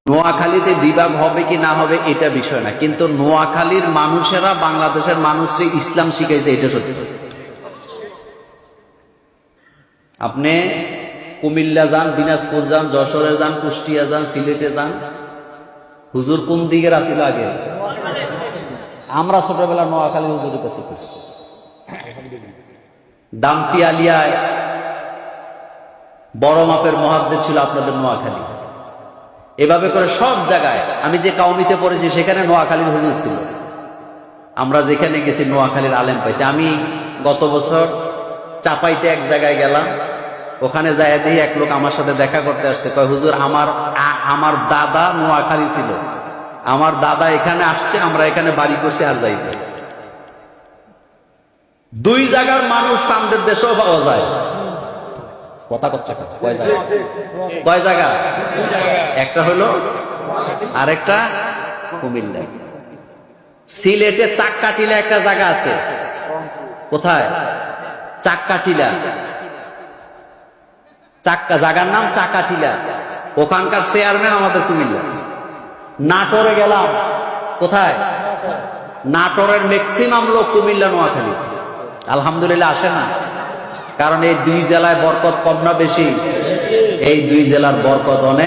নোয়াখালীতে বিভাগ হবে কি না হবে এটা বিষয় না, কিন্তু নোয়াখালীর মানুষেরা বাংলাদেশের মানুষকে ইসলাম শিখাইছে, এটা সত্যি। আপনি কুমিল্লা যান, দিনাজপুর যান, যশোরে যান, কুষ্টিয়া যান, সিলেটে যান, হুজুর কোন দিকের আসিল আগে? আমরা ছোটবেলা নোয়াখালী হুজুরের কাছে করছি। দামতি আলিয়ায় বড় মাপের মুহাদ্দিস ছিল আপনাদের নোয়াখালী। এভাবে করে সব জায়গায়, আমি যে কাউনিতে পড়েছি সেখানে নোয়াখালীর হুজুর ছিল। আমরা যেখানে গেছি নোয়াখালীর আলেম পাইছি। আমি গত বছর চাপাইতে এক জায়গায় গেলাম, ওখানে যাই দেখি এক লোক আমার সাথে দেখা করতে আসছে। কয় হুজুর আমার দাদা নোয়াখালী ছিল, আমার দাদা এখানে আসছে, আমরা এখানে বাড়ি করছি আর যাইতে। দুই জায়গার মানুষ চান্দের দেশেও পাওয়া যায়। কথা করছে কয় জায়গা? একটা হলো, আরেকটা কুমিল্লা। সিলেটে চাক্কাটিলা একটা জায়গা আছে। কোথায়? চাক্কাটিলা। জায়গার নাম চাকাটিলা। ওখানকার চেয়ারম্যান আমাদের কুমিল্লা। নাটোরে গেলাম। কোথায়? নাটোরের ম্যাক্সিমাম লোক কুমিল্লা, নোয়াখালী। আলহামদুলিল্লাহ আসে না, কারণ এই দুই জেলায় বরকত কম না বেশি? এই দুই জেলার বরকত অনেক।